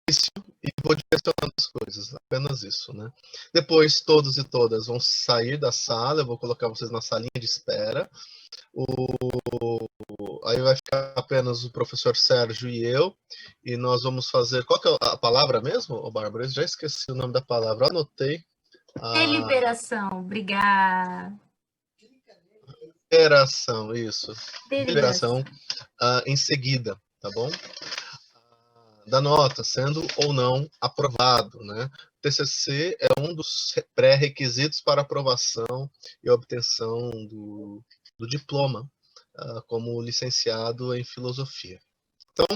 e vou direcionando as coisas, apenas isso, né? Depois, todos e todas vão sair da sala, eu vou colocar vocês na salinha de espera. Aí vai ficar apenas o professor Sérgio e eu, e nós vamos fazer... Qual que é a palavra mesmo, Bárbara? Eu já esqueci o nome da palavra, anotei. Deliberação, obrigada. Deliberação, isso. Deliberação. Em seguida, tá bom? Da nota, sendo ou não aprovado, né? TCC é um dos pré-requisitos para aprovação e obtenção do diploma como licenciado em filosofia. Então,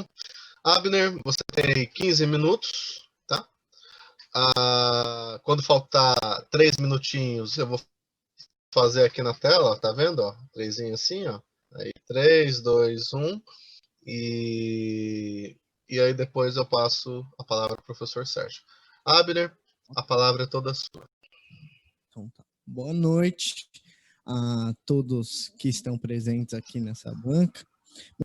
Abner, você tem 15 minutos, tá? Quando faltar 3 minutinhos, eu vou fazer aqui na tela, tá vendo? Ó, 3 assim, ó. Aí, 3, 2, 1. E aí depois eu passo a palavra para o professor Sérgio. Abner, a palavra é toda sua. Então, tá. Boa noite a todos que estão presentes aqui nessa banca.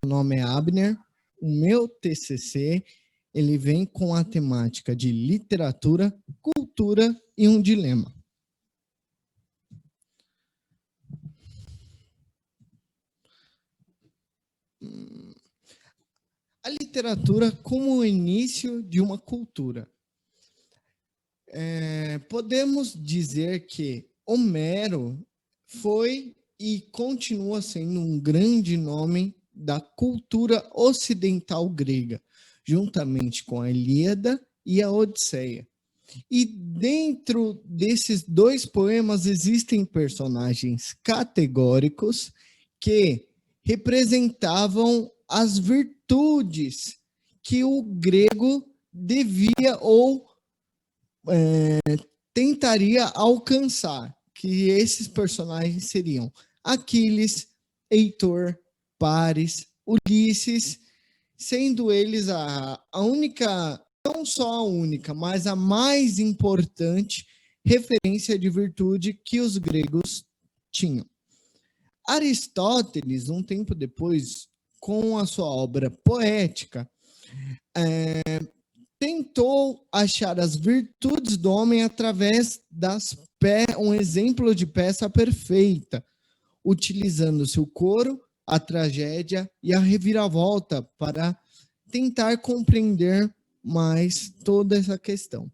Meu nome é Abner. O meu TCC, ele vem com a temática de literatura, cultura e um dilema. A literatura como o início de uma cultura. Podemos dizer que Homero foi e continua sendo um grande nome da cultura ocidental grega, juntamente com a Ilíada e a Odisseia. E dentro desses dois poemas existem personagens categóricos que representavam as virtudes que o grego devia ou tentaria alcançar, que esses personagens seriam Aquiles, Heitor, Paris, Ulisses, sendo eles a única, não só a única, mas a mais importante referência de virtude que os gregos tinham. Aristóteles, um tempo depois, com a sua obra poética, tentou achar as virtudes do homem através um exemplo de peça perfeita, utilizando-se o coro, a tragédia e a reviravolta para tentar compreender mais toda essa questão.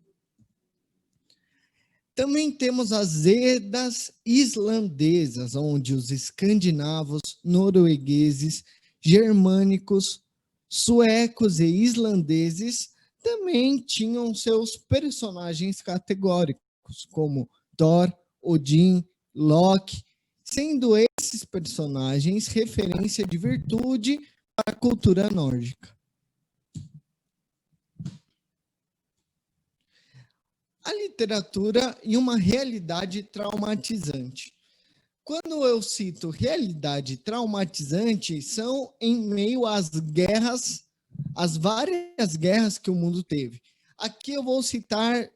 Também temos as Edas islandesas, onde os escandinavos, noruegueses, germânicos, suecos e islandeses também tinham seus personagens categóricos, como Thor, Odin, Loki, sendo esses personagens referência de virtude para a cultura nórdica. A literatura e uma realidade traumatizante. Quando eu cito realidade traumatizante, são em meio às guerras, as várias guerras que o mundo teve. Aqui eu vou citar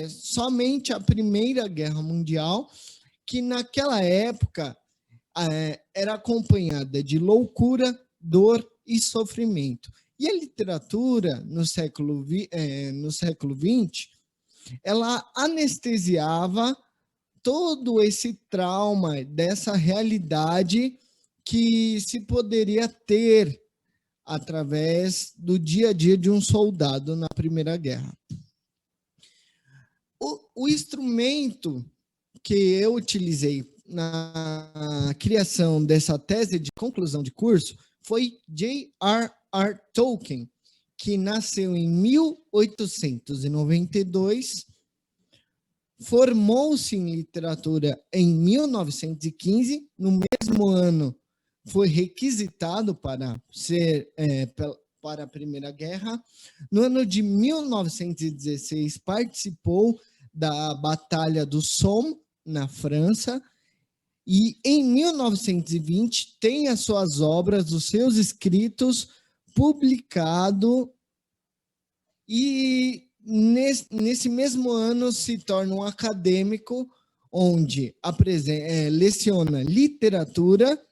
somente a Primeira Guerra Mundial, que naquela época era acompanhada de loucura, dor e sofrimento. E a literatura, no século XX, ela anestesiava todo esse trauma dessa realidade que se poderia ter através do dia a dia de um soldado na Primeira Guerra. O instrumento que eu utilizei na criação dessa tese de conclusão de curso foi J.R.R. Tolkien, que nasceu em 1892, formou-se em literatura em 1915, no mesmo ano foi requisitado para a Primeira Guerra. No ano de 1916, participou da Batalha do Somme, na França, e em 1920 tem as suas obras, os seus escritos publicados, e nesse mesmo ano se torna um acadêmico, onde leciona literatura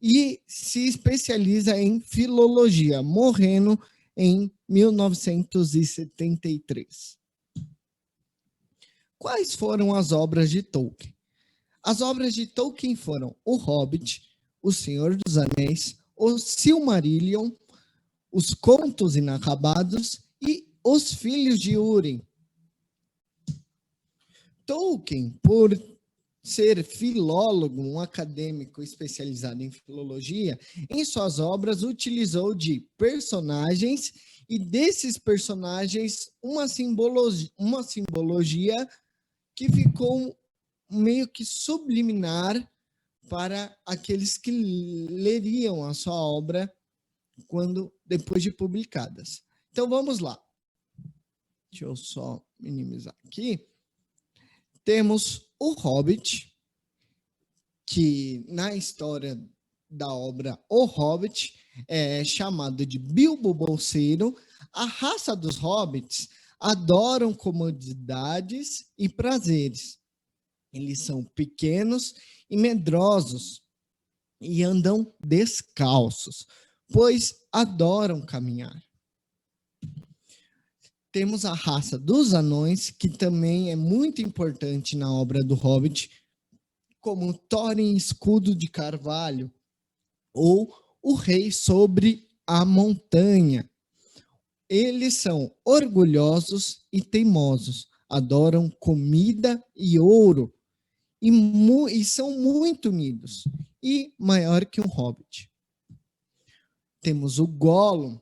e se especializa em filologia, morrendo em 1973. Quais foram as obras de Tolkien? As obras de Tolkien foram O Hobbit, O Senhor dos Anéis, O Silmarillion, Os Contos Inacabados e Os Filhos de Húrin. Tolkien, por ser filólogo, um acadêmico especializado em filologia, em suas obras utilizou de personagens e desses personagens uma simbologia que ficou meio que subliminar para aqueles que leriam a sua obra depois de publicadas. Então vamos lá. Deixa eu só minimizar aqui. Temos o Hobbit, que na história da obra O Hobbit é chamado de Bilbo Bolseiro. A raça dos hobbits adoram comodidades e prazeres. Eles são pequenos e medrosos e andam descalços, pois adoram caminhar. Temos a raça dos anões, que também é muito importante na obra do Hobbit, como Thorin Escudo de Carvalho, ou o Rei sobre a Montanha. Eles são orgulhosos e teimosos, adoram comida e ouro, e são muito unidos, e maior que um hobbit. Temos o Gollum,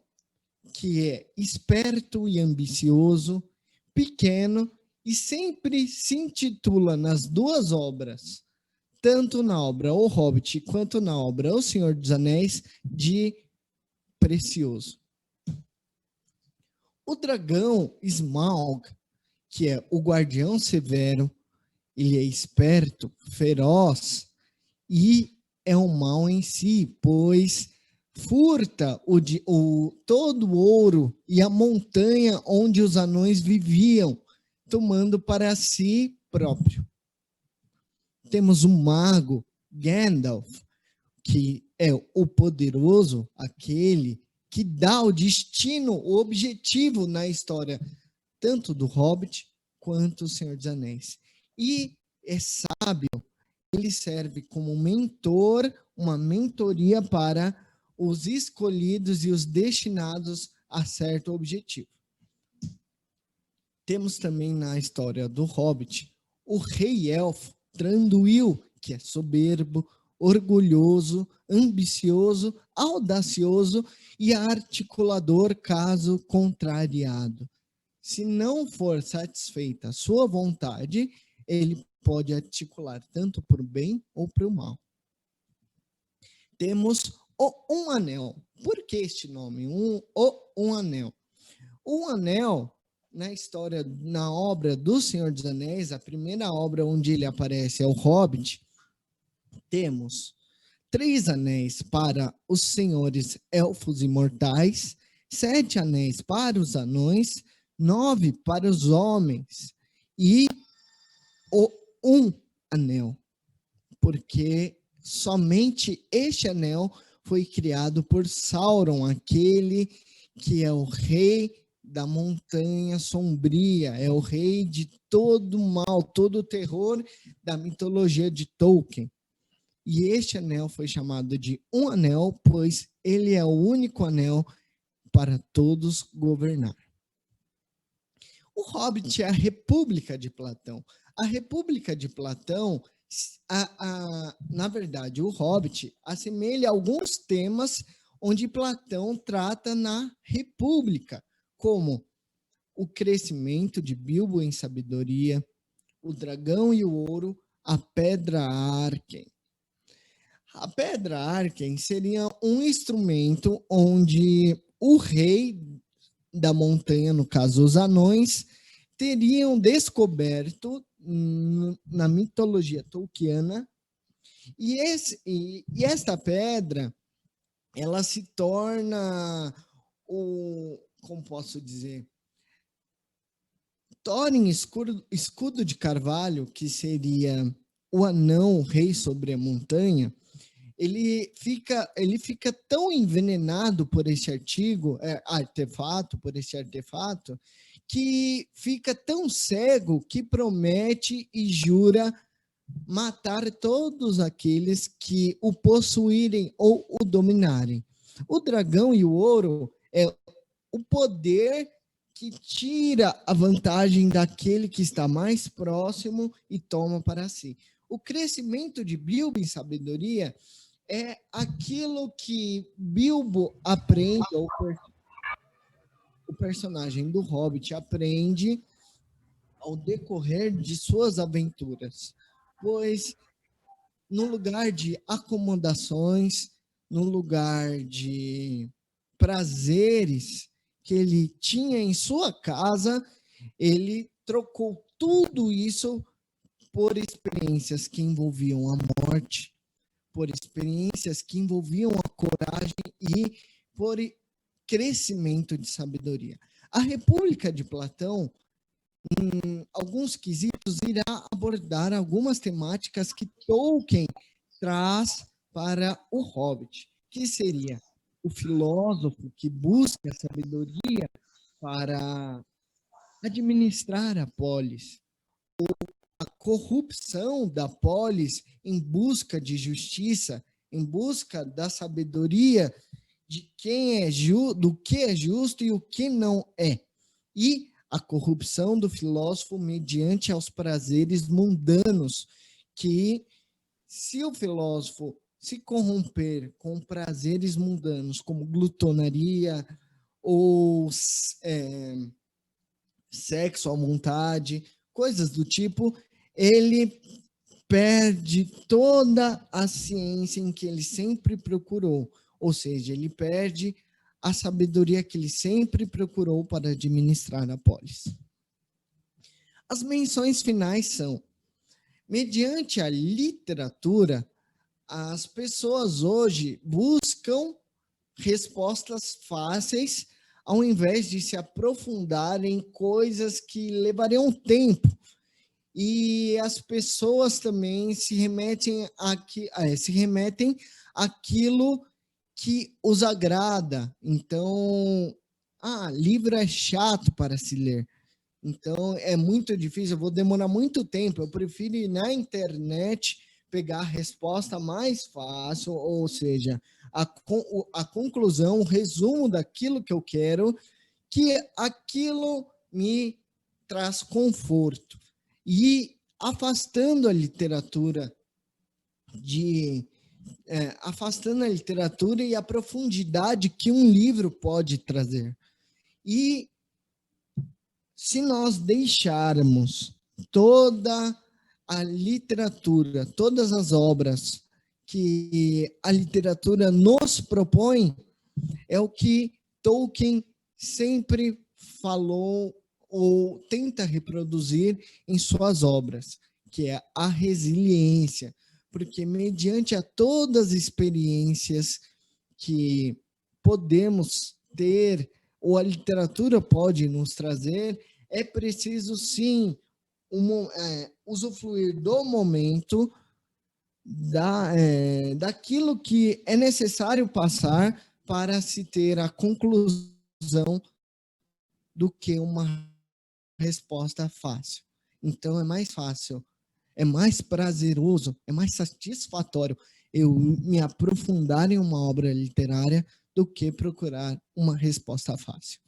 que é esperto e ambicioso, pequeno, e sempre se intitula nas duas obras, tanto na obra O Hobbit quanto na obra O Senhor dos Anéis, de precioso. O dragão Smaug, que é o guardião severo, ele é esperto, feroz e é um mal em si, pois furta todo o ouro e a montanha onde os anões viviam, tomando para si próprio. Temos o mago Gandalf, que é o poderoso, aquele que dá o destino, o objetivo na história, tanto do Hobbit quanto do Senhor dos Anéis. E é sábio, ele serve como mentor, uma mentoria para os escolhidos e os destinados a certo objetivo. Temos também na história do Hobbit o rei elfo Thranduil, que é soberbo, orgulhoso, ambicioso, audacioso e articulador caso contrariado. Se não for satisfeita a sua vontade, ele pode articular tanto para o bem ou para o mal. Temos Um Anel. Por que este nome? Um Anel. Um Anel, na história, na obra do Senhor dos Anéis, a primeira obra onde ele aparece é o Hobbit, temos 3 anéis para os senhores elfos imortais, 7 anéis para os anões, 9 para os homens e um anel, porque somente este anel foi criado por Sauron, aquele que é o rei da montanha sombria, é o rei de todo mal, todo o terror da mitologia de Tolkien. E este anel foi chamado de Um Anel, pois ele é o único anel para todos governar. O Hobbit é a República de Platão. A República de Platão, na verdade, o Hobbit assemelha alguns temas onde Platão trata na República, como o crescimento de Bilbo em sabedoria, o dragão e o ouro, a pedra Arken. A pedra Arken seria um instrumento onde o rei da montanha, no caso os anões, teriam descoberto na mitologia tolkiana, e esta pedra, ela se torna como posso dizer, Thorin Escudo de Carvalho, que seria o anão, o rei sobre a montanha, ele fica tão envenenado por esse artefato, que fica tão cego que promete e jura matar todos aqueles que o possuírem ou o dominarem. O dragão e o ouro é o poder que tira a vantagem daquele que está mais próximo e toma para si. O crescimento de Bilbo em sabedoria é aquilo que Bilbo aprende, ou o personagem do Hobbit aprende ao decorrer de suas aventuras. Pois, no lugar de acomodações, no lugar de prazeres que ele tinha em sua casa, ele trocou tudo isso por experiências que envolviam a morte, por experiências que envolviam a coragem e por crescimento de sabedoria. A República de Platão, em alguns quesitos, irá abordar algumas temáticas que Tolkien traz para o Hobbit, que seria o filósofo que busca a sabedoria para administrar a polis, a corrupção da polis em busca de justiça, em busca da sabedoria de quem é do que é justo e o que não é, e a corrupção do filósofo mediante aos prazeres mundanos, que se o filósofo se corromper com prazeres mundanos, como glutonaria ou sexo à vontade, coisas do tipo, ele perde toda a ciência em que ele sempre procurou, ou seja, ele perde a sabedoria que ele sempre procurou para administrar a polis. As menções finais são: mediante a literatura, as pessoas hoje buscam respostas fáceis, ao invés de se aprofundar em coisas que levariam tempo. E as pessoas também se remetem àquilo que os agrada. Então, livro é chato para se ler. Então, é muito difícil, eu vou demorar muito tempo. Eu prefiro ir na internet, pegar a resposta mais fácil, ou seja, a conclusão, o resumo daquilo que eu quero, que aquilo me traz conforto. E afastando a literatura e a profundidade que um livro pode trazer. E se nós deixarmos toda a literatura, todas as obras que a literatura nos propõe, é o que Tolkien sempre falou ou tenta reproduzir em suas obras, que é a resiliência, porque mediante a todas as experiências que podemos ter, ou a literatura pode nos trazer, é preciso sim usufruir do momento, daquilo que é necessário passar para se ter a conclusão do que uma resposta fácil. Então é mais fácil, é mais prazeroso, é mais satisfatório eu me aprofundar em uma obra literária do que procurar uma resposta fácil.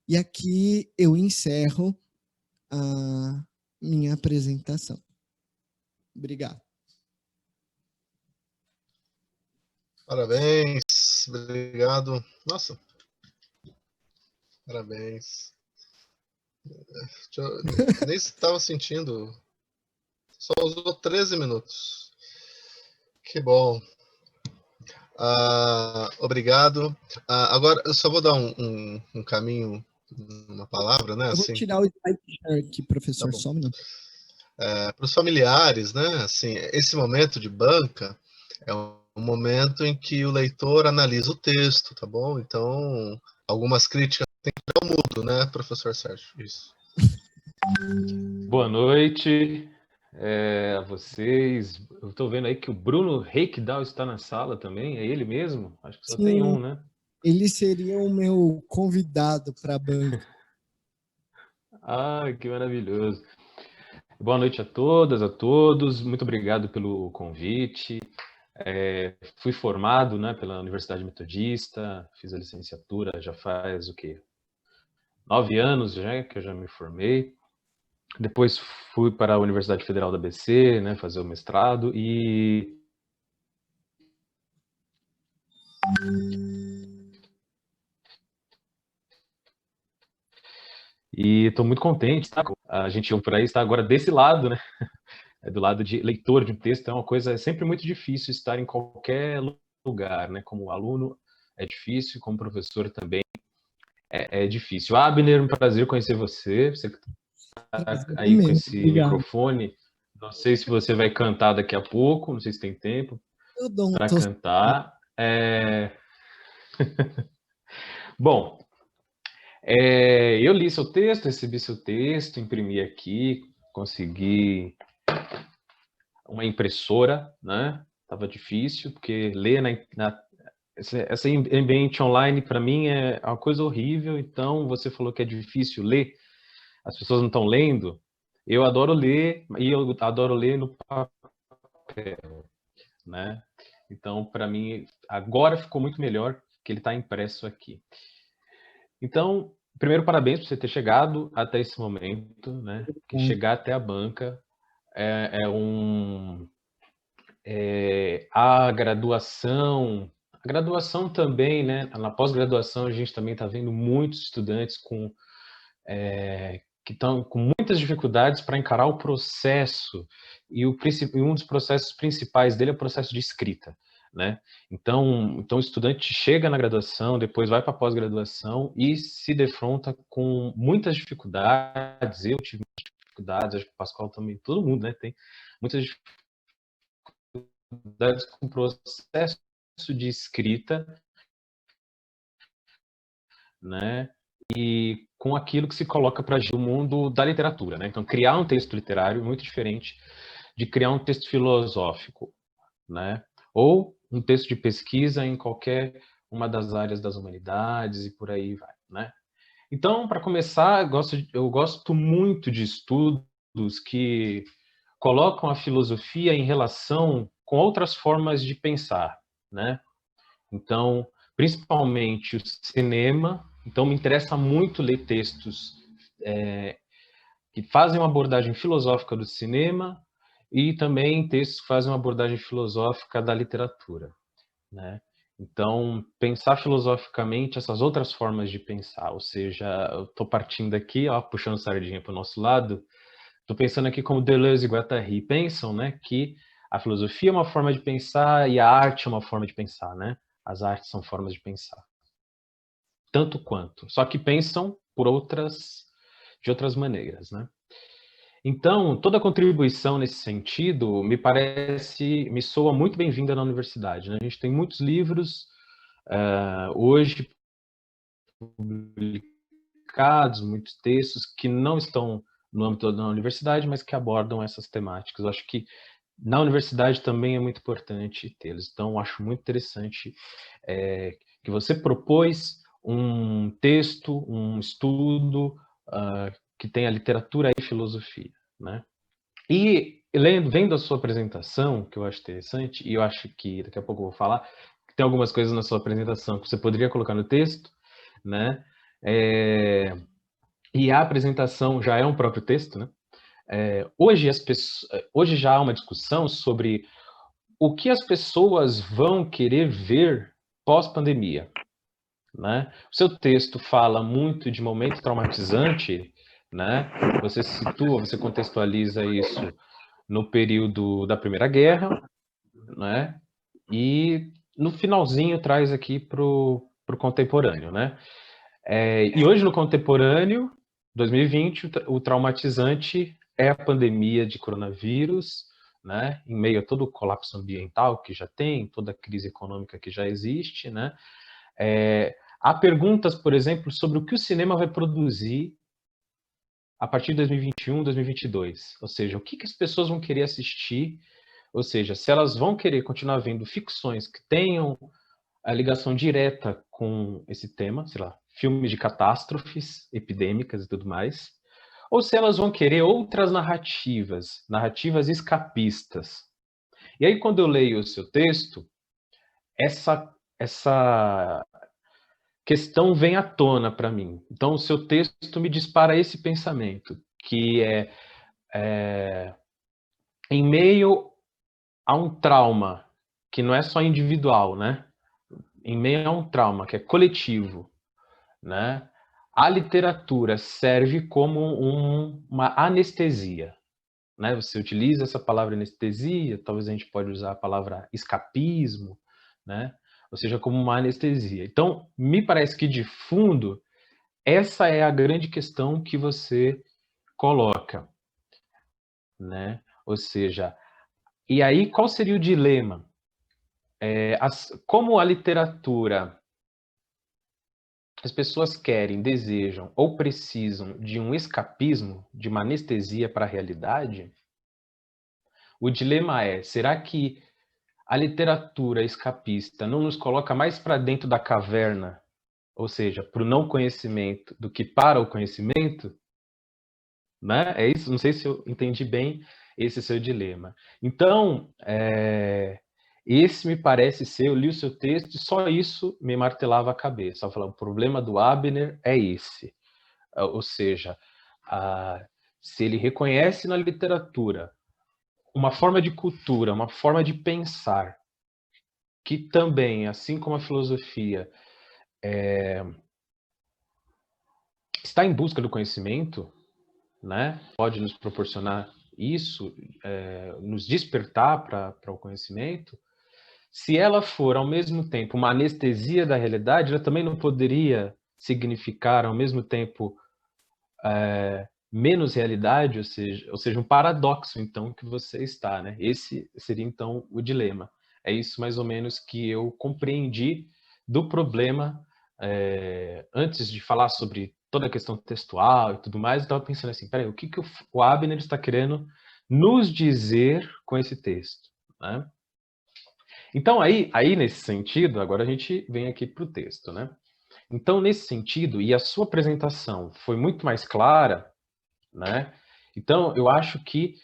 E aqui eu encerro a minha apresentação. Obrigado. Parabéns, obrigado. Nossa, parabéns. Nem estava sentindo. Só usou 13 minutos. Que bom. Obrigado. Agora, eu só vou dar um caminho, uma palavra, né? Eu vou tirar o slide aqui, professor, Tá, só um minuto. Para os familiares, né? Assim, esse momento de banca é um momento em que o leitor analisa o texto, tá bom? Então, algumas críticas tem que dar mudo, né, professor Sérgio? Isso. Boa noite. a vocês. Eu estou vendo aí que o Bruno Reikdal está na sala também. É ele mesmo? Acho que só tem Sim, um, né? ele seria o meu convidado para a banca. Ah, que maravilhoso. Boa noite a todas, a todos. Muito obrigado pelo convite. Fui formado, né, pela Universidade Metodista, fiz a licenciatura já faz o quê? 9 anos já que eu já me formei. Depois fui para a Universidade Federal da ABC, né, fazer o mestrado e estou muito contente, tá? A gente por aí está agora desse lado, né? Do lado de leitor de um texto, é uma coisa, é sempre muito difícil estar em qualquer lugar, né? Como aluno é difícil, como professor também é difícil. Abner, um prazer conhecer você. Você que está Prazer é aí com meu, esse obrigado. microfone. Não sei se você vai cantar daqui a pouco, não sei se tem tempo Eu dou um para tosse. cantar. Bom, eu li seu texto, recebi seu texto, imprimi aqui, consegui uma impressora, né? Tava difícil, porque ler esse ambiente online para mim é uma coisa horrível. Então você falou que é difícil ler, as pessoas não estão lendo. Eu adoro ler e eu adoro ler no papel, né? Então para mim agora ficou muito melhor que ele está impresso aqui. Então, primeiro parabéns por você ter chegado até esse momento, né? Que chegar até a banca a graduação também, né? Na pós-graduação a gente também está vendo muitos estudantes que estão com muitas dificuldades para encarar o processo e um dos processos principais dele é o processo de escrita, né? Então o estudante chega na graduação, depois vai para a pós-graduação e se defronta com muitas dificuldades. Eu tive muitas dificuldades, acho que o Pascoal também, todo mundo, né? Tem muitas dificuldades com o processo de escrita, né? E com aquilo que se coloca para o mundo da literatura, né? Então, criar um texto literário é muito diferente de criar um texto filosófico, né? Ou um texto de pesquisa em qualquer uma das áreas das humanidades e por aí vai, né? Então, para começar, eu gosto muito de estudos que colocam a filosofia em relação com outras formas de pensar, né? Então, principalmente o cinema. Então, me interessa muito ler textos que fazem uma abordagem filosófica do cinema e também textos que fazem uma abordagem filosófica da literatura, né? Então, pensar filosoficamente essas outras formas de pensar, ou seja, eu estou partindo aqui, ó, puxando sardinha para o nosso lado, estou pensando aqui como Deleuze e Guattari pensam, né, que a filosofia é uma forma de pensar e a arte é uma forma de pensar, né? As artes são formas de pensar. Tanto quanto, só que pensam de outras maneiras, né? Então, toda contribuição nesse sentido me soa muito bem-vinda na universidade, né? A gente tem muitos livros hoje publicados, muitos textos que não estão no âmbito da universidade, mas que abordam essas temáticas. Eu acho que na universidade também é muito importante tê-los. Então, acho muito interessante que você propôs um texto, um estudo que tenha literatura e filosofia, né? E vendo a sua apresentação, que eu acho interessante, e eu acho que daqui a pouco eu vou falar, que tem algumas coisas na sua apresentação que você poderia colocar no texto, né? E a apresentação já é um próprio texto, né? Hoje já há uma discussão sobre o que as pessoas vão querer ver pós-pandemia, né? O seu texto fala muito de momento traumatizante, né? Você contextualiza isso no período da Primeira Guerra, né? E no finalzinho traz aqui pro contemporâneo, né? E hoje no contemporâneo, 2020, o traumatizante é a pandemia de coronavírus, né? Em meio a todo o colapso ambiental que já tem, toda a crise econômica que já existe, né? Há perguntas, por exemplo, sobre o que o cinema vai produzir a partir de 2021, 2022? Ou seja, o que as pessoas vão querer assistir? Ou seja, se elas vão querer continuar vendo ficções que tenham a ligação direta com esse tema, sei lá, filmes de catástrofes epidêmicas e tudo mais, ou se elas vão querer outras narrativas, narrativas escapistas. E aí, quando eu leio o seu texto, essa questão vem à tona para mim. Então, o seu texto me dispara esse pensamento, que em meio a um trauma, que não é só individual, né? Em meio a um trauma que é coletivo, né? A literatura serve como uma anestesia, né? Você utiliza essa palavra anestesia, talvez a gente pode usar a palavra escapismo, né? Ou seja, como uma anestesia. Então, me parece que de fundo essa é a grande questão que você coloca, né? Ou seja, e aí qual seria o dilema? Como a literatura, as pessoas querem, desejam ou precisam de um escapismo, de uma anestesia para a realidade, o dilema é, será que a literatura escapista não nos coloca mais para dentro da caverna, ou seja, para o não conhecimento, do que para o conhecimento? Né? É isso? Não sei se eu entendi bem esse seu dilema. Então, esse me parece ser, eu li o seu texto e só isso me martelava a cabeça. Eu falava, o problema do Abner é esse. Ou seja, se ele reconhece na literatura uma forma de cultura, uma forma de pensar, que também, assim como a filosofia, está em busca do conhecimento, né? Pode nos proporcionar isso, nos despertar para o conhecimento. Se ela for, ao mesmo tempo, uma anestesia da realidade, ela também não poderia significar, ao mesmo tempo, menos realidade, ou seja, um paradoxo, então, que você está, né? Esse seria, então, o dilema. É isso, mais ou menos, que eu compreendi do problema. Antes de falar sobre toda a questão textual e tudo mais, eu estava pensando assim, peraí, o que o Abner está querendo nos dizer com esse texto, né? Então, aí, nesse sentido, agora a gente vem aqui para o texto, né? Então, nesse sentido, e a sua apresentação foi muito mais clara, né? Então, eu acho que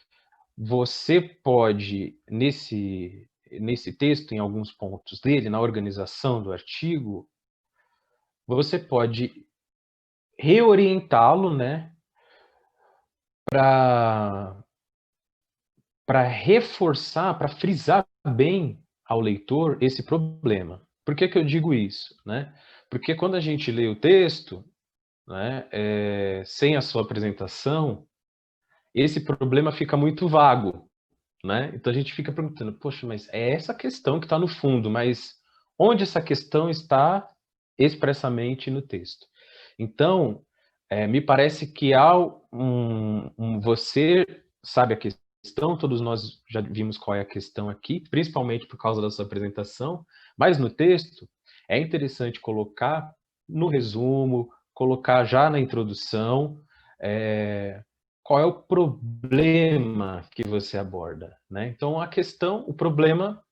você pode, nesse texto, em alguns pontos dele, na organização do artigo, você pode reorientá-lo, né, para reforçar, para frisar bem ao leitor esse problema. Por que eu digo isso, né? Porque quando a gente lê o texto, né, sem a sua apresentação, esse problema fica muito vago, né? Então a gente fica perguntando, poxa, mas é essa questão que está no fundo, mas onde essa questão está expressamente no texto? Então, me parece que há você sabe a questão, todos nós já vimos qual é a questão aqui, principalmente por causa da sua apresentação, mas no texto é interessante colocar no resumo, colocar já na introdução, qual é o problema que você aborda, né? Então, o problema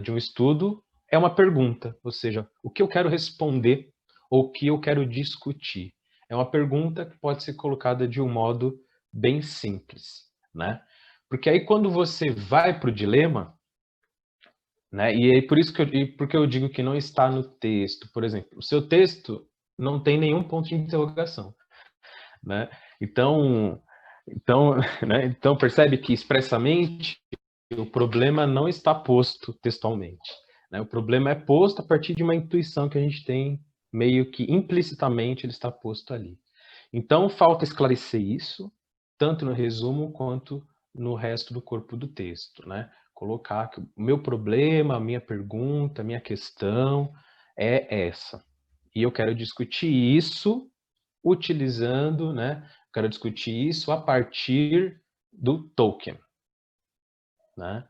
de um estudo é uma pergunta, ou seja, o que eu quero responder ou o que eu quero discutir. É uma pergunta que pode ser colocada de um modo bem simples, né? Porque aí quando você vai para o dilema, né? E aí porque eu digo que não está no texto, por exemplo, o seu texto não tem nenhum ponto de interrogação, né? Então, né? Então percebe que expressamente o problema não está posto textualmente, né? O problema é posto a partir de uma intuição que a gente tem, meio que implicitamente ele está posto ali. Então falta esclarecer isso, tanto no resumo quanto no resto do corpo do texto, né? Colocar que o meu problema, a minha pergunta, a minha questão é essa. E eu quero discutir isso utilizando, né? Quero discutir isso a partir do Tolkien, né?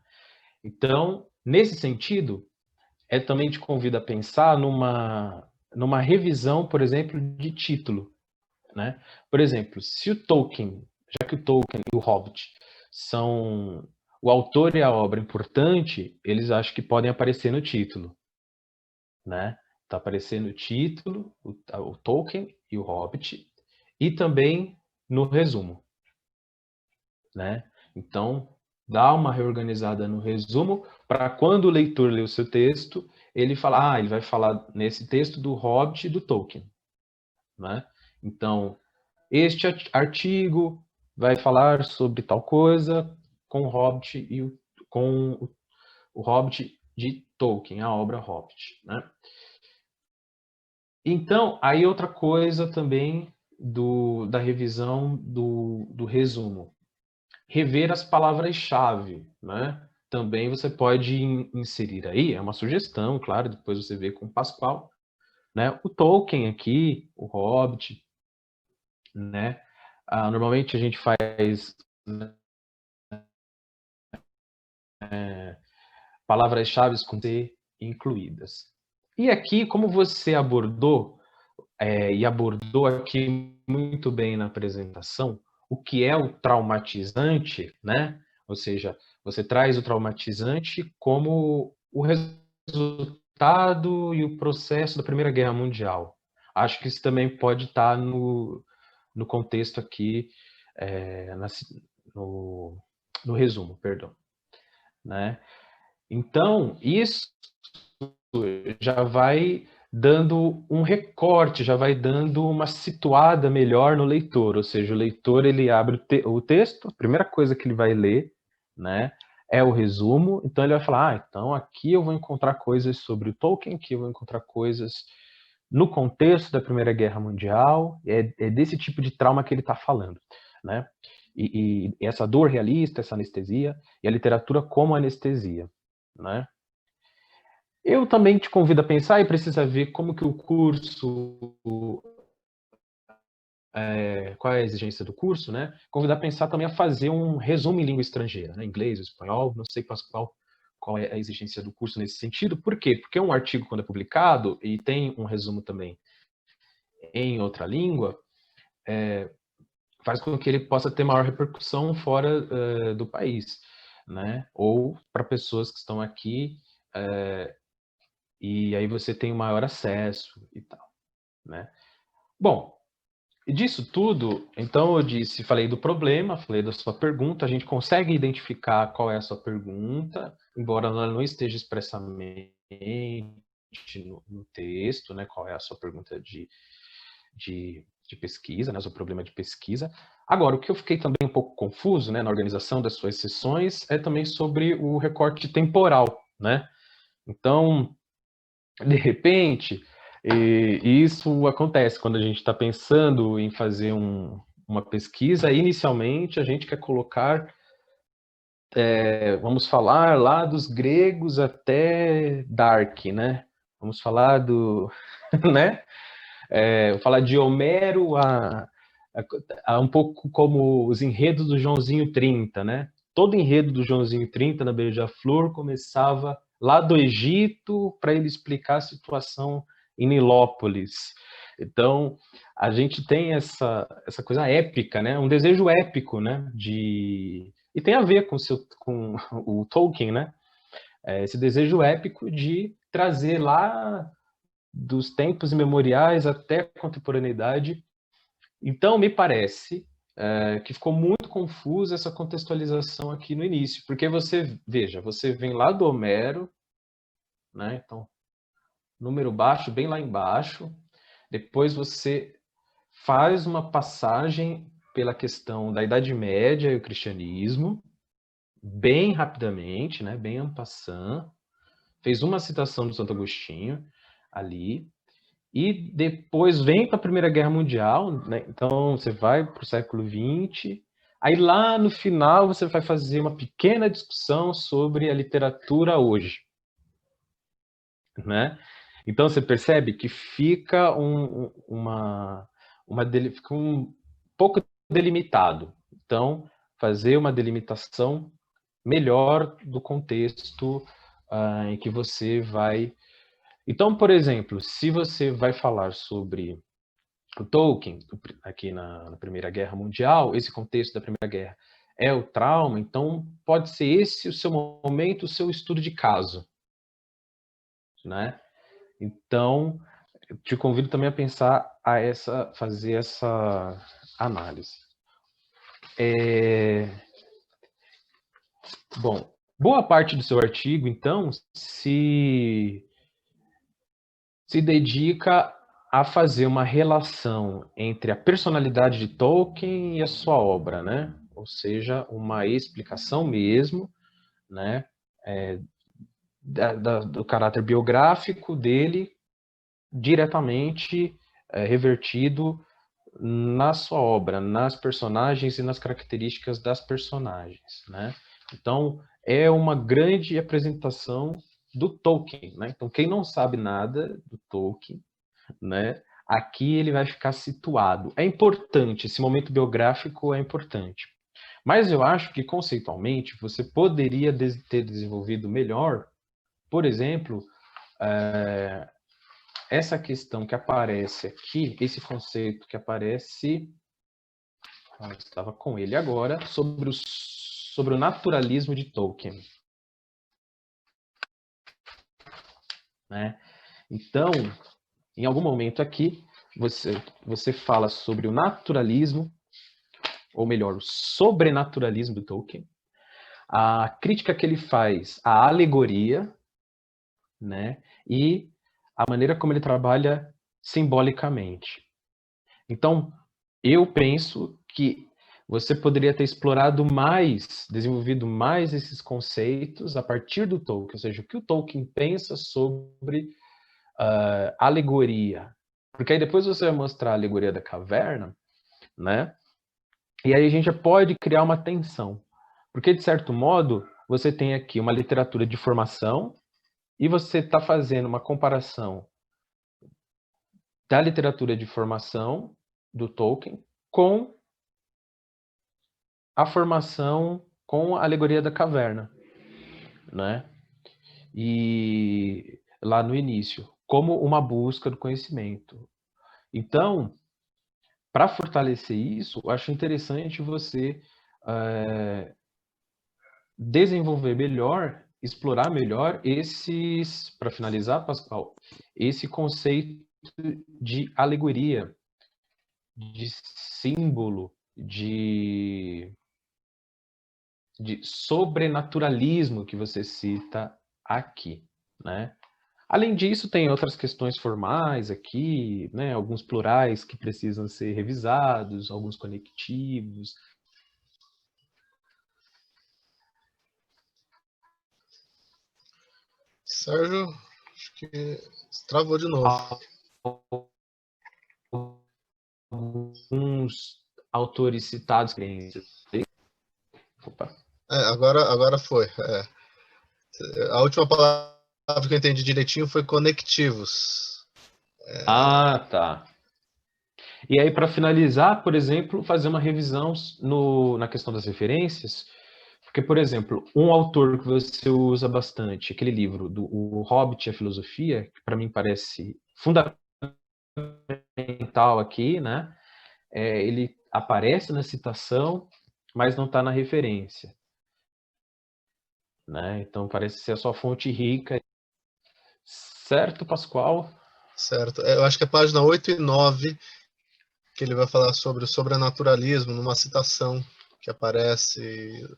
Então, nesse sentido, também te convido a pensar numa revisão, por exemplo, de título, né? Por exemplo, se o Tolkien, já que o Tolkien e o Hobbit são o autor e a obra importante, eles acham que podem aparecer no título, né? Tá aparecendo no título, o Tolkien e o Hobbit, e também no resumo, né? Então, dá uma reorganizada no resumo para quando o leitor lê o seu texto, ele fala, ele vai falar nesse texto do Hobbit e do Tolkien, né? Então, este artigo vai falar sobre tal coisa com o Hobbit e com o Hobbit de Tolkien, a obra Hobbit, né? Então, aí outra coisa também da revisão do resumo. Rever as palavras-chave, né? Também você pode inserir aí, é uma sugestão, claro, depois você vê com o Pascoal, né? O Tolkien aqui, o Hobbit, né? Normalmente a gente faz, né, palavras-chave com T incluídas. E aqui, como você abordou, e abordou aqui muito bem na apresentação, o que é o traumatizante, né? Ou seja, você traz o traumatizante como o resultado e o processo da Primeira Guerra Mundial. Acho que isso também pode estar no contexto aqui, no resumo, perdão, né? Então, isso já vai dando um recorte, já vai dando uma situada melhor no leitor, ou seja, o leitor ele abre o texto, a primeira coisa que ele vai ler, né, é o resumo, então ele vai falar, então aqui eu vou encontrar coisas sobre o Tolkien, aqui eu vou encontrar coisas no contexto da Primeira Guerra Mundial, é desse tipo de trauma que ele está falando, né, e essa dor realista, essa anestesia, e a literatura como anestesia, né. Eu também te convido a pensar e precisa ver como que o curso, qual é a exigência do curso, né? Convidar a pensar também a fazer um resumo em língua estrangeira, né? Inglês, espanhol, não sei qual é a exigência do curso nesse sentido. Por quê? Porque um artigo, quando é publicado, e tem um resumo também em outra língua, faz com que ele possa ter maior repercussão fora do país, né? Ou para pessoas que estão aqui, e aí você tem um maior acesso e tal, né? Bom, disso tudo, então eu falei do problema, falei da sua pergunta, a gente consegue identificar qual é a sua pergunta, embora ela não esteja expressamente no texto, né? Qual é a sua pergunta de pesquisa, né? O seu problema de pesquisa. Agora, o que eu fiquei também um pouco confuso, né, na organização das suas sessões é também sobre o recorte temporal, né? Então, de repente, e isso acontece quando a gente está pensando em fazer uma pesquisa. Inicialmente, a gente quer colocar, vamos falar lá dos gregos até Dark, né? Vamos falar né? Vou falar de Homero a um pouco como os enredos do Joãozinho 30, né? Todo enredo do Joãozinho 30 na Beija-Flor começava lá do Egito para ele explicar a situação em Nilópolis. Então, a gente tem essa coisa épica, né? Um desejo épico, né? E tem a ver com o Tolkien, né? Esse desejo épico de trazer lá dos tempos imemoriais até a contemporaneidade. Então, me parece que ficou muito confusa essa contextualização aqui no início, porque você vem lá do Homero, né? Então, número baixo, bem lá embaixo, depois você faz uma passagem pela questão da Idade Média e o cristianismo, bem rapidamente, né? Bem en passant, fez uma citação do Santo Agostinho ali, e depois vem para a Primeira Guerra Mundial, né? Então você vai para o século XX, aí lá no final você vai fazer uma pequena discussão sobre a literatura hoje, né? Então você percebe que fica fica um pouco delimitado. Então, fazer uma delimitação melhor do contexto em que você vai. Então, por exemplo, se você vai falar sobre o Tolkien, aqui na Primeira Guerra Mundial, esse contexto da Primeira Guerra é o trauma, então pode ser esse o seu momento, o seu estudo de caso, né? Então, eu te convido também a pensar fazer essa análise. Bom, boa parte do seu artigo, então, se dedica a fazer uma relação entre a personalidade de Tolkien e a sua obra, né? Ou seja, uma explicação mesmo, né? Do caráter biográfico dele diretamente revertido na sua obra, nas personagens e nas características das personagens, né? Então, é uma grande apresentação do Tolkien, né? Então, quem não sabe nada do Tolkien, né? Aqui ele vai ficar situado. É importante, esse momento biográfico é importante. Mas eu acho que, conceitualmente, você poderia ter desenvolvido melhor, por exemplo, essa questão que aparece aqui, esse conceito que aparece, eu estava com ele agora, sobre o naturalismo de Tolkien. Né? Então, em algum momento aqui, você fala sobre o naturalismo, ou melhor, o sobrenaturalismo do Tolkien, a crítica que ele faz à alegoria, né? E a maneira como ele trabalha simbolicamente. Então, eu penso que você poderia ter explorado mais, desenvolvido mais esses conceitos a partir do Tolkien, ou seja, o que o Tolkien pensa sobre alegoria. Porque aí depois você vai mostrar a alegoria da caverna, né? E aí a gente já pode criar uma tensão. Porque, de certo modo, você tem aqui uma literatura de formação e você está fazendo uma comparação da literatura de formação do Tolkien com a formação com a alegoria da caverna, né? E lá no início, como uma busca do conhecimento. Então, para fortalecer isso, eu acho interessante você desenvolver melhor, explorar melhor para finalizar, Pascoal, esse conceito de alegoria, de símbolo, de sobrenaturalismo que você cita aqui, né? Além disso, tem outras questões formais aqui, né? Alguns plurais que precisam ser revisados, alguns conectivos. Sérgio, acho que travou de novo. Alguns autores citados. Opa. Agora foi. A última palavra que eu entendi direitinho foi conectivos. Ah, tá. E aí, para finalizar, por exemplo, fazer uma revisão na questão das referências, porque, por exemplo, um autor que você usa bastante, aquele livro do O Hobbit e a Filosofia, que para mim parece fundamental aqui, né? Ele aparece na citação, mas não está na referência. Né? Então parece ser a sua fonte rica. Certo, Pascoal? Certo. Eu acho que é a página 8 e 9 que ele vai falar sobre o sobrenaturalismo, numa citação que aparece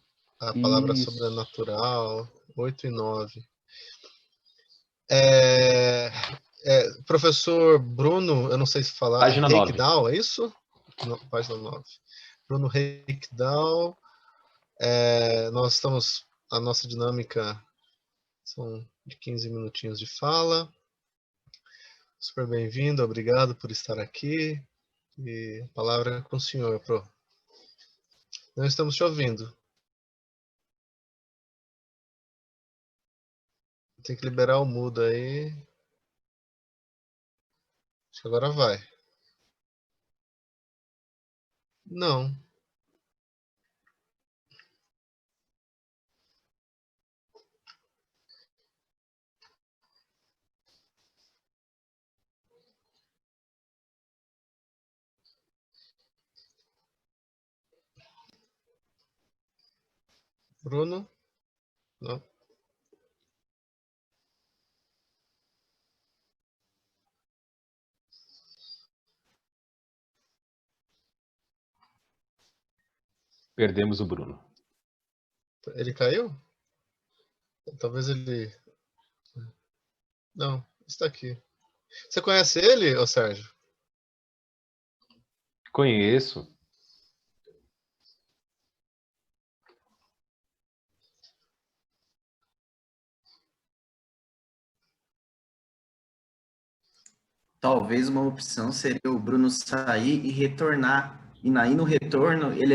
a palavra Isso. sobrenatural, 8 e 9. Professor Bruno, eu não sei se falar, Página 9. Reikdal, é isso? Não, página 9. Bruno Reikdal, nós estamos, a nossa dinâmica são de 15 minutinhos de fala. Super bem-vindo, obrigado por estar aqui. E a palavra é com o senhor, Pro. Não estamos te ouvindo. Tem que liberar o mudo aí. Acho que agora vai. Não. Bruno? Não. Perdemos o Bruno. Ele caiu? Talvez ele... Não, está aqui. Você conhece ele, ô Sérgio? Conheço. Talvez uma opção seria o Bruno sair e retornar. E aí no retorno ele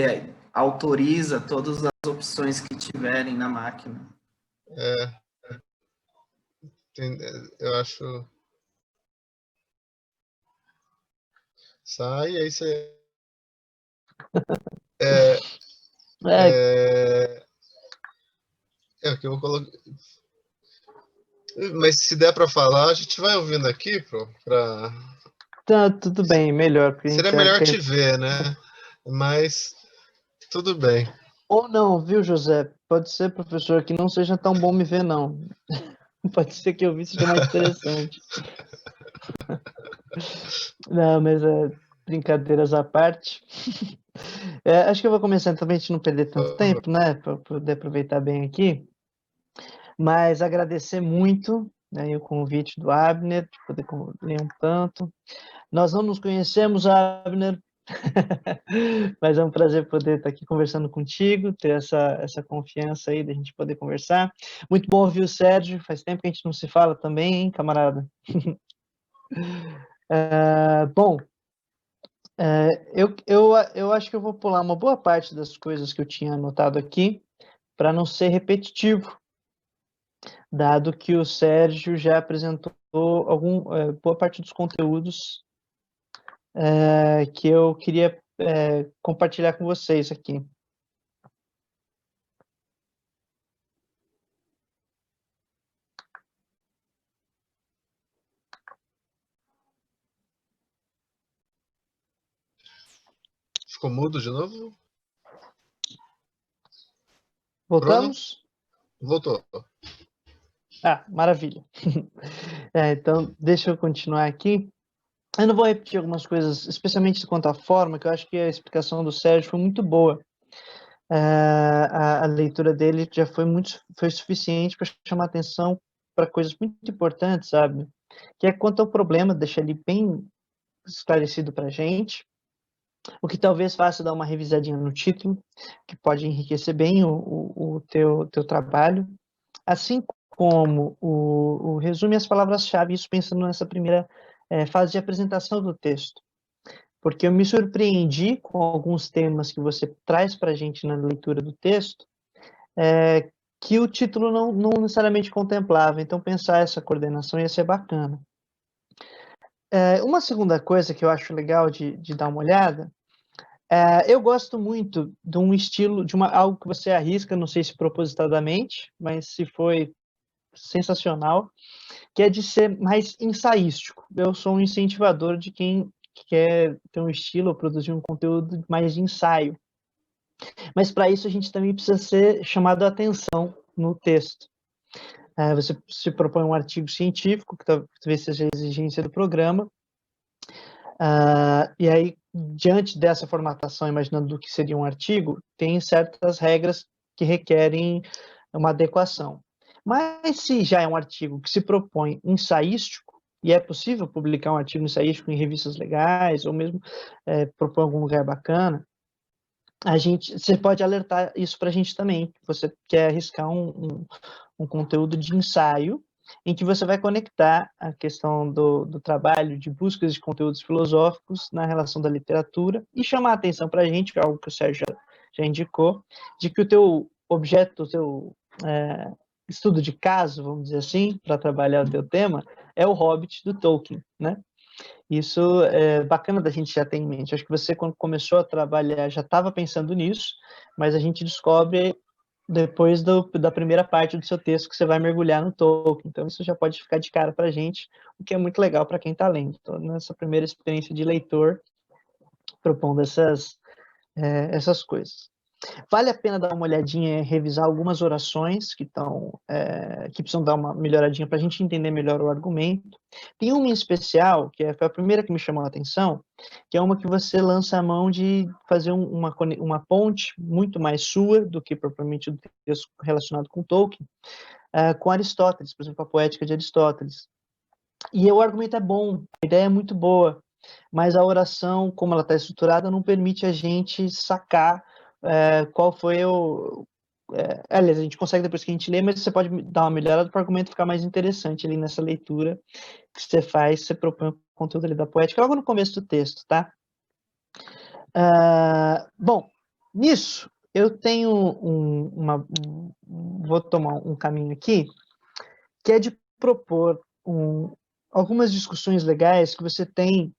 autoriza todas as opções que tiverem na máquina. Eu acho... Sai, aí você... É o que eu vou colocar... Mas se der para falar, a gente vai ouvindo aqui, pra... Tá, tudo bem, melhor. Porque a gente Seria melhor te ver, né? Mas tudo bem. Ou não, viu, José? Pode ser, professor, que não seja tão bom me ver, não. Pode ser que eu vi seja mais interessante. Não, mas brincadeiras à parte. Acho que eu vou começar também, a gente não perder tanto tempo, né? Para poder aproveitar bem aqui. Mas agradecer muito, né, o convite do Abner, de poder ler um tanto. Nós não nos conhecemos, Abner, mas é um prazer poder estar aqui conversando contigo, ter essa confiança aí da gente poder conversar. Muito bom ouvir o Sérgio, faz tempo que a gente não se fala também, hein, camarada? Bom, eu acho que eu vou pular uma boa parte das coisas que eu tinha anotado aqui, para não ser repetitivo, dado que o Sérgio já apresentou boa parte dos conteúdos que eu queria compartilhar com vocês aqui. Ficou mudo de novo? Voltamos? Bruno? Voltou. Maravilha. Então, deixa eu continuar aqui. Eu não vou repetir algumas coisas, especialmente quanto à forma, que eu acho que a explicação do Sérgio foi muito boa. A leitura dele já foi suficiente para chamar atenção para coisas muito importantes, sabe? Que é quanto ao problema, deixa ele bem esclarecido para a gente, o que talvez faça dar uma revisadinha no título, que pode enriquecer bem o teu trabalho, assim como o resume as palavras-chave, isso pensando nessa primeira fase de apresentação do texto. Porque eu me surpreendi com alguns temas que você traz para a gente na leitura do texto, que o título não necessariamente contemplava. Então, pensar essa coordenação ia ser bacana. Uma segunda coisa que eu acho legal de dar uma olhada, eu gosto muito de um estilo, algo que você arrisca, não sei se propositadamente, mas se foi sensacional, que é de ser mais ensaístico. Eu sou um incentivador de quem quer ter um estilo ou produzir um conteúdo mais de ensaio. Mas para isso a gente também precisa ser chamado a atenção no texto. Você se propõe um artigo científico, que talvez seja a exigência do programa, e aí, diante dessa formatação, imaginando do que seria um artigo, tem certas regras que requerem uma adequação. Mas se já é um artigo que se propõe ensaístico, e é possível publicar um artigo ensaístico em revistas legais, ou mesmo propor algum lugar bacana, você pode alertar isso para a gente também. Você quer arriscar um conteúdo de ensaio, em que você vai conectar a questão do trabalho de buscas de conteúdos filosóficos na relação da literatura e chamar a atenção para a gente, que é algo que o Sérgio já indicou, de que o teu objeto, o teu estudo de caso, vamos dizer assim, para trabalhar o teu tema, é o Hobbit do Tolkien, né? Isso é bacana da gente já ter em mente. Acho que você, quando começou a trabalhar, já estava pensando nisso, mas a gente descobre depois da primeira parte do seu texto que você vai mergulhar no Tolkien. Então, isso já pode ficar de cara para a gente, o que é muito legal para quem está lendo. Então, nessa primeira experiência de leitor, propondo essas coisas. Vale a pena dar uma olhadinha e revisar algumas orações que precisam dar uma melhoradinha para a gente entender melhor o argumento. Tem uma em especial, foi a primeira que me chamou a atenção, que é uma que você lança a mão de fazer uma ponte muito mais sua do que propriamente o texto relacionado com Tolkien, com Aristóteles, por exemplo, a poética de Aristóteles. E o argumento é bom, a ideia é muito boa, mas a oração, como ela está estruturada, não permite a gente sacar qual foi aliás, a gente consegue depois que a gente lê, mas você pode dar uma melhorada para o argumento ficar mais interessante ali nessa leitura que você faz, você propõe o conteúdo ali da poética, logo no começo do texto, tá? Bom, nisso, eu tenho vou tomar um caminho aqui, que é de propor algumas discussões legais que você tem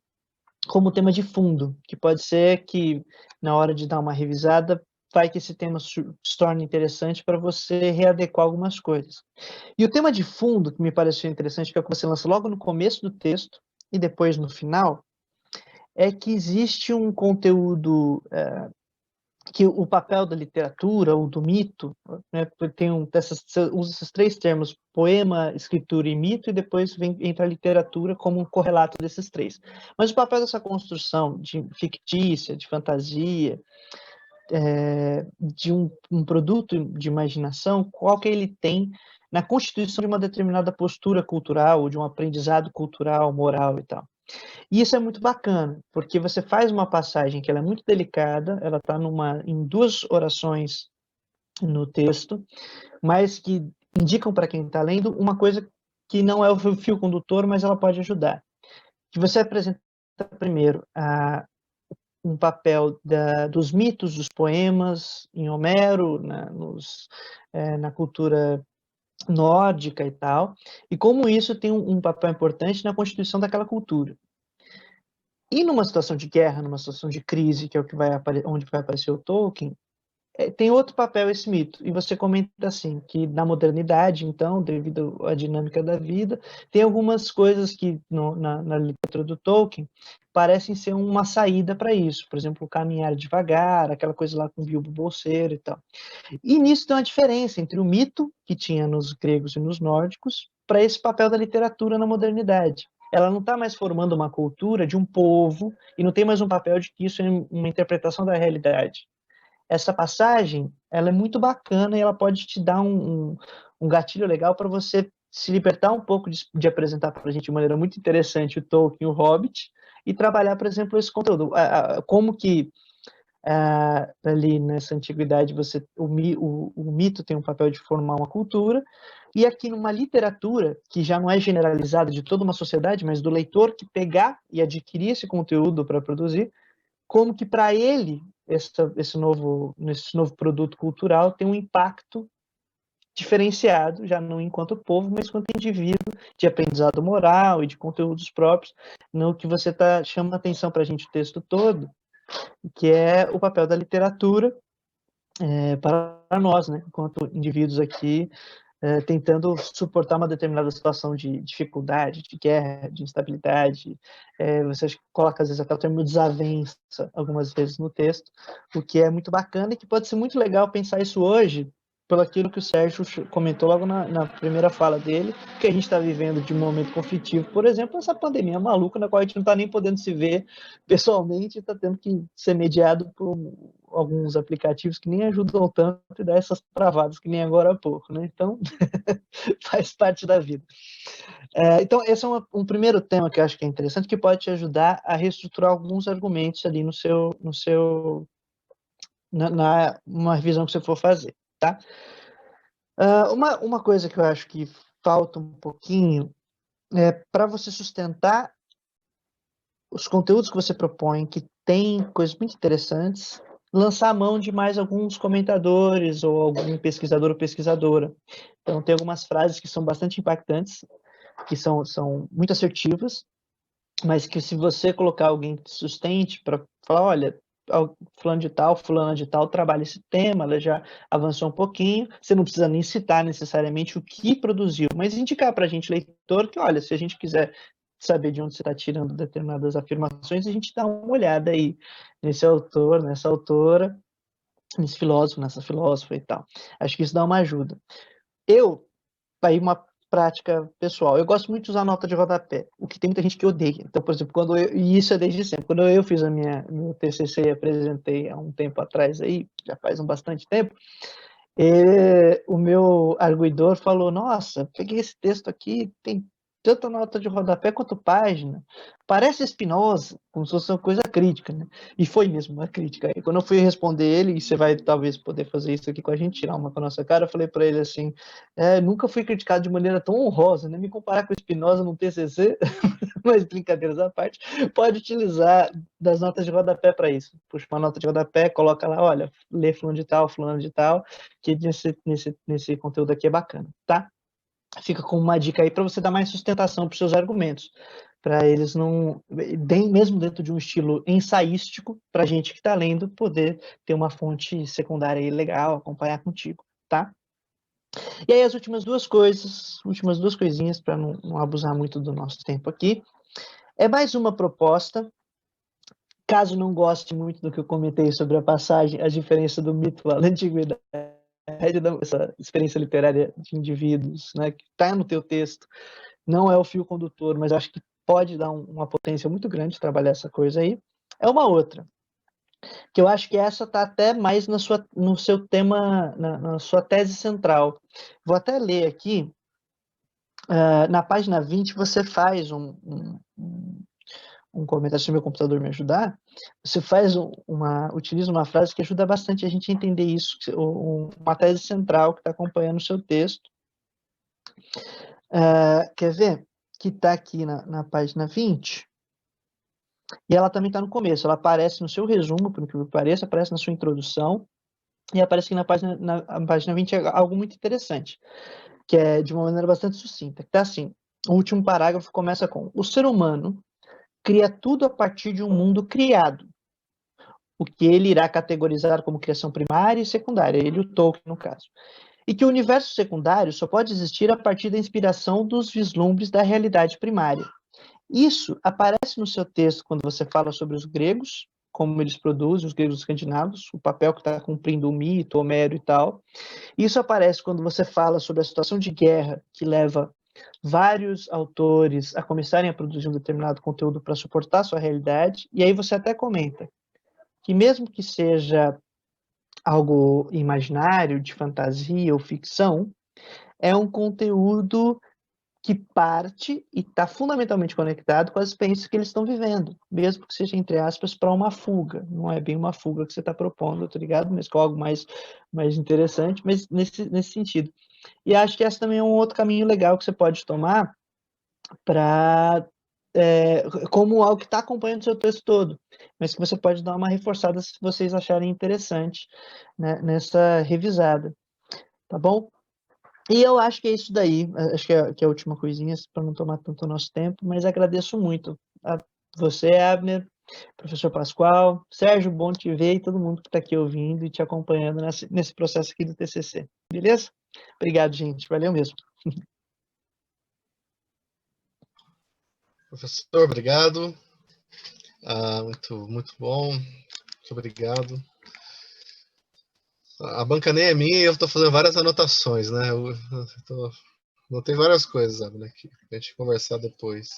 como tema de fundo, que pode ser que, na hora de dar uma revisada, vai que esse tema se torne interessante para você readequar algumas coisas. E o tema de fundo, que me pareceu interessante, que é o que você lança logo no começo do texto e depois no final, é que existe um conteúdo que o papel da literatura ou do mito, né, usa esses três termos, poema, escritura e mito, e depois entra a literatura como um correlato desses três. Mas o papel dessa construção fictícia, de fantasia, de um produto de imaginação, qual que ele tem na constituição de uma determinada postura cultural, ou de um aprendizado cultural, moral e tal. E isso é muito bacana, porque você faz uma passagem que ela é muito delicada, ela está em duas orações no texto, mas que indicam para quem está lendo uma coisa que não é o fio condutor, mas ela pode ajudar. Que você apresenta primeiro um papel dos mitos, dos poemas em Homero, na cultura nórdica e tal, e como isso tem um papel importante na constituição daquela cultura. E numa situação de guerra, numa situação de crise, que é onde vai aparecer o Tolkien, tem outro papel esse mito. E você comenta assim, que na modernidade, então, devido à dinâmica da vida, tem algumas coisas que na literatura do Tolkien parecem ser uma saída para isso. Por exemplo, o caminhar devagar, aquela coisa lá com Bilbo Bolseiro e tal. E nisso tem uma diferença entre o mito que tinha nos gregos e nos nórdicos para esse papel da literatura na modernidade. Ela não está mais formando uma cultura de um povo e não tem mais um papel de que isso é uma interpretação da realidade. Essa passagem, ela é muito bacana e ela pode te dar um gatilho legal para você se libertar um pouco de apresentar para a gente de maneira muito interessante o Tolkien, o Hobbit, e trabalhar, por exemplo, esse conteúdo. Como que ali nessa antiguidade o mito tem um papel de formar uma cultura, e aqui numa literatura que já não é generalizada de toda uma sociedade, mas do leitor que pegar e adquirir esse conteúdo para produzir, como que para ele esse novo produto cultural tem um impacto diferenciado, já não enquanto povo, mas enquanto indivíduo, de aprendizado moral e de conteúdos próprios, no que você chama a atenção para a gente o texto todo, que é o papel da literatura para nós, né, enquanto indivíduos aqui, tentando suportar uma determinada situação de dificuldade, de guerra, de instabilidade. Você coloca, às vezes, até o termo desavença, algumas vezes no texto, o que é muito bacana e que pode ser muito legal pensar isso hoje, pelo aquilo que o Sérgio comentou logo na primeira fala dele, que a gente está vivendo de um momento conflitivo, por exemplo, essa pandemia maluca, na qual a gente não está nem podendo se ver pessoalmente, está tendo que ser mediado por alguns aplicativos que nem ajudam tanto e dá essas travadas que nem agora há pouco, né? Então, faz parte da vida. Então, esse é um primeiro tema que eu acho que é interessante, que pode te ajudar a reestruturar alguns argumentos ali numa revisão que você for fazer, tá? Uma coisa que eu acho que falta um pouquinho para você sustentar os conteúdos que você propõe, que tem coisas muito interessantes, lançar a mão de mais alguns comentadores ou algum pesquisador ou pesquisadora. Então, tem algumas frases que são bastante impactantes, que são muito assertivas, mas que se você colocar alguém que sustente para falar, olha, fulano de tal trabalha esse tema, ela já avançou um pouquinho, você não precisa nem citar necessariamente o que produziu, mas indicar para a gente, leitor, que olha, se a gente quiser saber de onde você está tirando determinadas afirmações, a gente dá uma olhada aí nesse autor, nessa autora, nesse filósofo, nessa filósofa e tal. Acho que isso dá uma ajuda. Aí uma prática pessoal, eu gosto muito de usar nota de rodapé, o que tem muita gente que odeia. Então, por exemplo, e isso é desde sempre, quando eu fiz meu TCC e apresentei há um tempo atrás aí, já faz bastante tempo, o meu arguidor falou, nossa, peguei esse texto aqui, tem tanto nota de rodapé quanto página, parece Spinoza, como se fosse uma coisa crítica, né? E foi mesmo uma crítica. E quando eu fui responder ele, e você vai talvez poder fazer isso aqui com a gente, tirar uma com a nossa cara, eu falei para ele assim, nunca fui criticado de maneira tão honrosa, né? Me comparar com Spinoza no TCC, mas brincadeiras à parte, pode utilizar das notas de rodapé para isso. Puxa uma nota de rodapé, coloca lá, olha, lê fulano de tal, que nesse conteúdo aqui é bacana, tá? Fica com uma dica aí para você dar mais sustentação para os seus argumentos, para eles não, bem mesmo dentro de um estilo ensaístico, para a gente que está lendo poder ter uma fonte secundária aí legal, acompanhar contigo, tá? E aí as últimas duas coisinhas para não abusar muito do nosso tempo aqui. É mais uma proposta. Caso não goste muito do que eu comentei sobre a passagem, a diferença do mito lá da antiguidade, essa experiência literária de indivíduos, né, que está no teu texto, não é o fio condutor, mas acho que pode dar uma potência muito grande de trabalhar essa coisa aí. É uma outra, que eu acho que essa está até mais no seu tema, na sua tese central. Vou até ler aqui, na página 20 você faz um comentário, se meu computador me ajudar, você utiliza uma frase que ajuda bastante a gente a entender isso, uma tese central que está acompanhando o seu texto. Quer ver? Que está aqui na página 20, e ela também está no começo, ela aparece no seu resumo, por que pareça, aparece na sua introdução, e aparece aqui na página 20 algo muito interessante, que é de uma maneira bastante sucinta, que está assim, o último parágrafo começa com: o ser humano cria tudo a partir de um mundo criado, o que ele irá categorizar como criação primária e secundária, ele e o Tolkien, no caso. E que o universo secundário só pode existir a partir da inspiração dos vislumbres da realidade primária. Isso aparece no seu texto quando você fala sobre os gregos, como eles produzem, os gregos escandinavos, o papel que está cumprindo o mito, Homero e tal. Isso aparece quando você fala sobre a situação de guerra que leva vários autores a começarem a produzir um determinado conteúdo para suportar a sua realidade, e aí você até comenta que mesmo que seja algo imaginário, de fantasia ou ficção, é um conteúdo que parte e está fundamentalmente conectado com as experiências que eles estão vivendo, mesmo que seja, entre aspas, para uma fuga. Não é bem uma fuga que você está propondo, tá ligado? Mas com algo mais interessante, mas nesse sentido. E acho que esse também é um outro caminho legal que você pode tomar para como algo que está acompanhando o seu texto todo, mas que você pode dar uma reforçada se vocês acharem interessante, né, nessa revisada, tá bom? E eu acho que é isso daí, acho que é a última coisinha, para não tomar tanto o nosso tempo, mas agradeço muito a você, Abner, professor Pascoal, Sérgio, bom te ver, e todo mundo que está aqui ouvindo e te acompanhando nesse processo aqui do TCC, beleza? Obrigado, gente, valeu mesmo. Professor, obrigado. Muito bom. Muito obrigado. A banca nem é minha e eu estou fazendo várias anotações, né? Anotei várias coisas, sabe, né, aqui, pra gente conversar depois.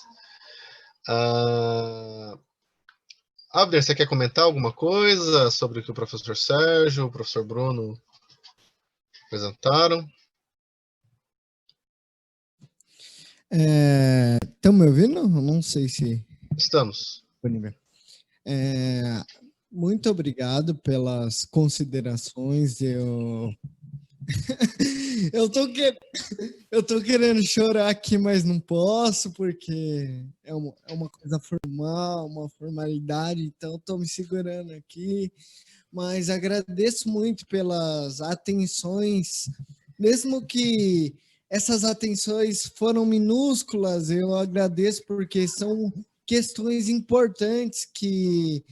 Abner, você quer comentar alguma coisa sobre o que o professor Sérgio, o professor Bruno apresentaram? Estão me ouvindo? Não sei se... Estamos. Muito obrigado pelas considerações. Eu tô querendo chorar aqui, mas não posso, porque é uma coisa formal, uma formalidade, então estou me segurando aqui. Mas agradeço muito pelas atenções, mesmo que essas atenções foram minúsculas, eu agradeço porque são questões importantes que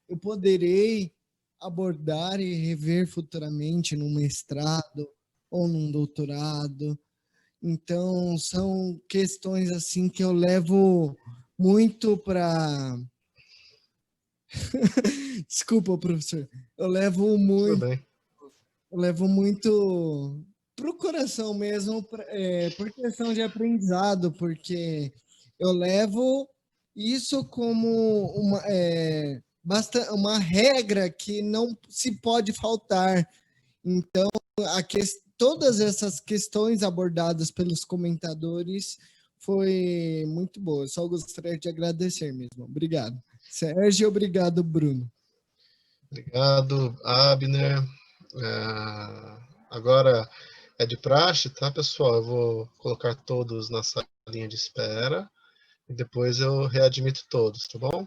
eu poderei abordar e rever futuramente num mestrado ou num doutorado. Então, são questões assim que eu levo muito para... Desculpa, professor. Eu levo muito eu levo muito pro coração mesmo, por questão de aprendizado, porque eu levo isso como uma regra que não se pode faltar. Então, todas essas questões abordadas pelos comentadores foi muito boa. Só gostaria de agradecer mesmo. Obrigado. Sérgio, obrigado, Bruno. Obrigado, Abner. Agora é de praxe, tá, pessoal? Eu vou colocar todos na salinha de espera e depois eu readmito todos, tá bom?